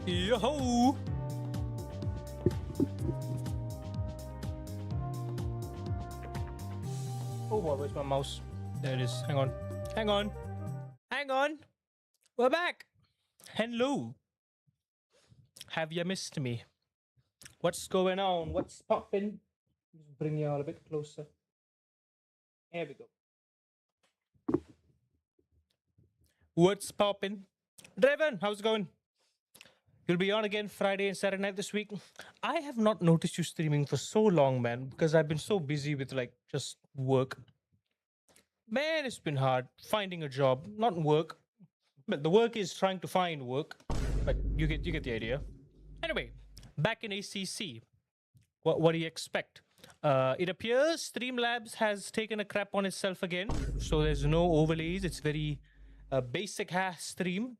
Yo-ho! Oh boy, where's my mouse? There it is. Hang on. Hang on. Hang on. We're back. Hello. Have you missed me? What's going on? What's popping? Bring you all a bit closer. There we go. What's popping? Draven, how's it going? You'll be on again Friday and Saturday night this week. I have not noticed you streaming for so long, man, because I've been so busy with like just work. Man, it's been hard finding a job, not work. But the work is trying to find work. But you get the idea. Anyway, back in ACC. What do you expect? It appears Streamlabs has taken a crap on itself again. So there's no overlays. It's very basic hash stream.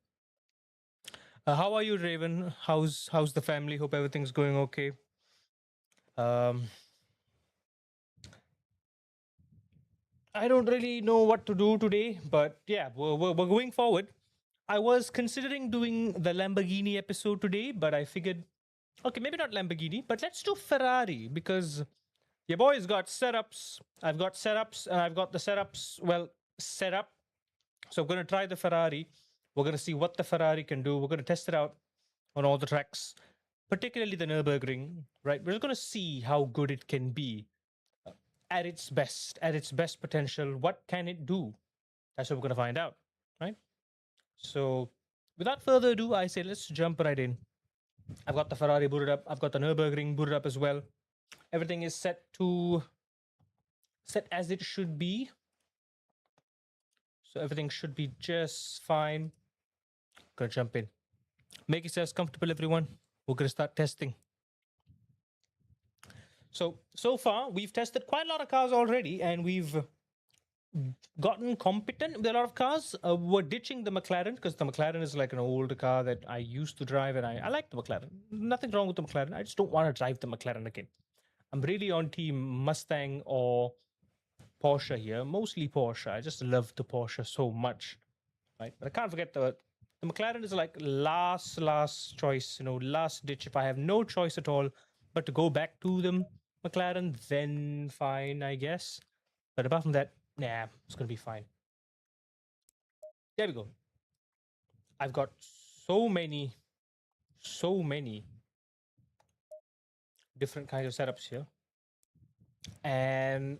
How are you, Raven? How's the family? Hope everything's going okay. I don't really know what to do today, but yeah, we're going forward. I was considering doing the Lamborghini episode today, but I figured, okay, maybe not Lamborghini, but let's do Ferrari because your boy's got setups. I've got setups, and I've got the setups, well, set up. So I'm going to try the Ferrari. We're going to see what the Ferrari can do. We're going to test it out on all the tracks, particularly the Nürburgring, right? We're just going to see how good it can be at its best potential. What can it do? That's what we're going to find out, right? So without further ado, I say let's jump right in. I've got the Ferrari booted up. I've got the Nürburgring booted up as well. Everything is set as it should be. So everything should be just fine. Gonna jump in. Make yourselves comfortable, everyone. We're gonna start testing. So far, we've tested quite a lot of cars already, and we've gotten competent with a lot of cars. We're ditching the McLaren because the McLaren is like an older car that I used to drive, and I like the McLaren. Nothing wrong with the McLaren. I just don't want to drive the McLaren again. I'm really on team Mustang or Porsche here, mostly Porsche. I just love the Porsche so much, right? But I can't forget the McLaren is like last choice, last ditch. If I have no choice at all but to go back to the McLaren, then fine, I guess. But apart from that, nah, it's gonna be fine. There we go. I've got so many different kinds of setups here, and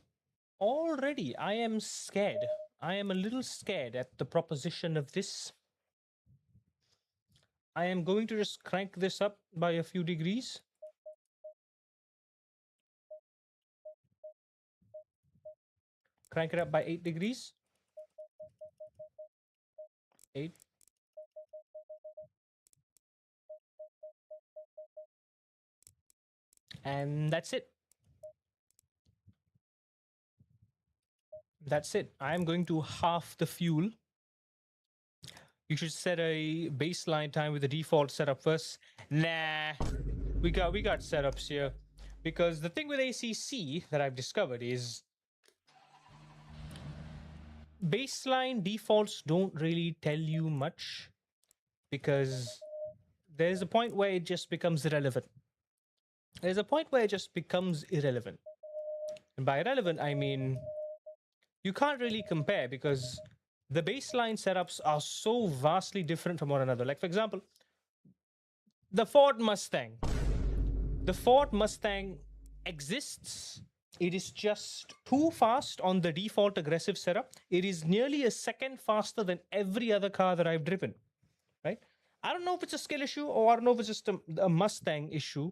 already I am scared. I am a little scared at the proposition of this. I am going to just crank this up by a few degrees. Crank it up by 8 degrees. 8. And that's it. That's it. I'm going to half the fuel. You should set a baseline time with the default setup first. Nah, we got setups here. Because the thing with ACC that I've discovered is baseline defaults don't really tell you much because there's a point where it just becomes irrelevant. There's a point where it just becomes irrelevant. And by irrelevant, I mean you can't really compare because the baseline setups are so vastly different from one another. Like, for example, the Ford Mustang. The Ford Mustang exists. It is just too fast on the default aggressive setup. It is nearly a second faster than every other car that I've driven, right? I don't know if it's a skill issue or I don't know if it's just a Mustang issue.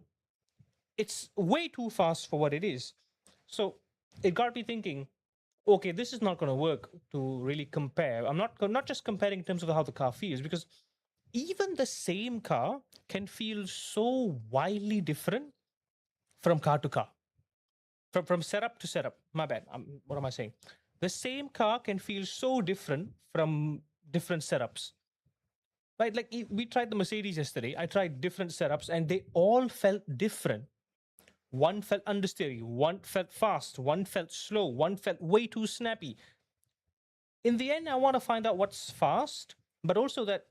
It's way too fast for what it is. So it got me thinking, okay, this is not going to work to really compare. I'm not just comparing in terms of how the car feels, because even the same car can feel so wildly different from car to car, from setup to setup. My bad. What am I saying? The same car can feel so different from different setups. Right? Like we tried the Mercedes yesterday. I tried different setups, and they all felt different. One felt understeery, one felt fast, one felt slow, one felt way too snappy. In the end, I want to find out what's fast, but also that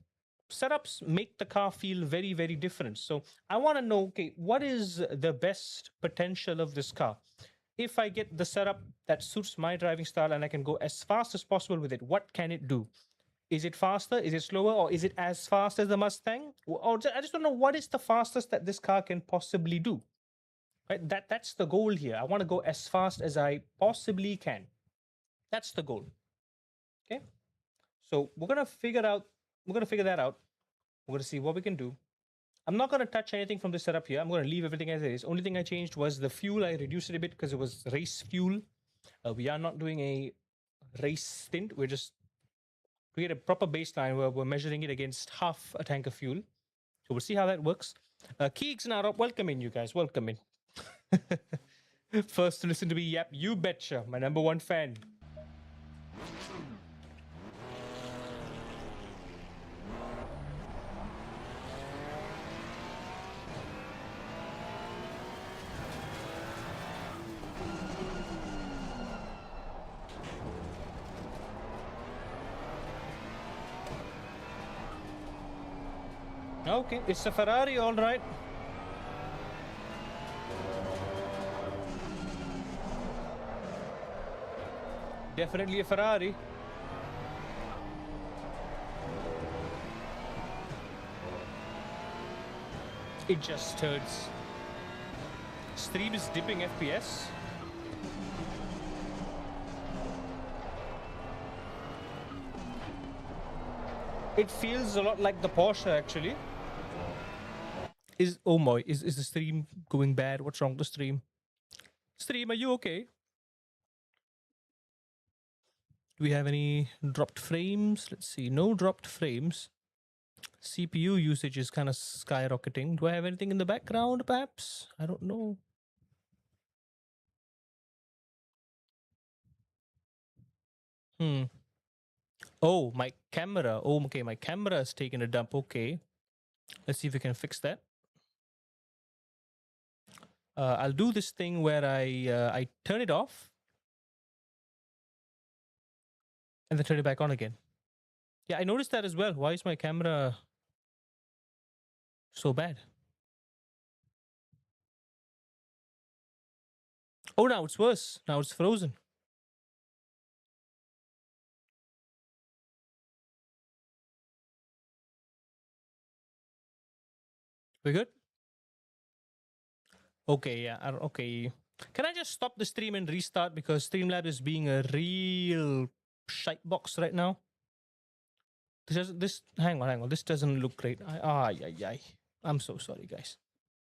setups make the car feel very, very different. So I want to know, okay, what is the best potential of this car? If I get the setup that suits my driving style and I can go as fast as possible with it, what can it do? Is it faster? Is it slower? Or is it as fast as the Mustang? Or I just don't know what is the fastest that this car can possibly do. Right? That's the goal here. I want to go as fast as I possibly can. That's the goal. Okay. So we're gonna figure out. We're gonna figure that out. We're gonna see what we can do. I'm not gonna touch anything from the setup here. I'm gonna leave everything as it is. Only thing I changed was the fuel. I reduced it a bit because it was race fuel. We are not doing a race stint. We're just create a proper baseline where we're measuring it against half a tank of fuel. So we'll see how that works. Keeks and Arab, welcome in, you guys. Welcome in. First to listen to me, yep, you betcha. My number one fan. Okay, it's a Ferrari, all right. Definitely a Ferrari. It just turns. Stream is dipping FPS. It feels a lot like the Porsche, actually. Oh my, is the stream going bad? What's wrong with the stream? Stream, are you okay? Do we have any dropped frames? Let's see. No dropped frames. CPU usage is kind of skyrocketing. Do I have anything in the background, perhaps? I don't know. Oh, my camera. Oh, okay. My camera is taking a dump. Okay. Let's see if we can fix that. I'll do this thing where I turn it off and then turn it back on again. Yeah, I noticed that as well. Why is my camera so bad? Oh, now it's worse. Now it's frozen. We good? Okay, yeah. Okay. Can I just stop the stream and restart because Streamlab is being a real shite box right now? Hang on. This doesn't look great. I'm so sorry, guys.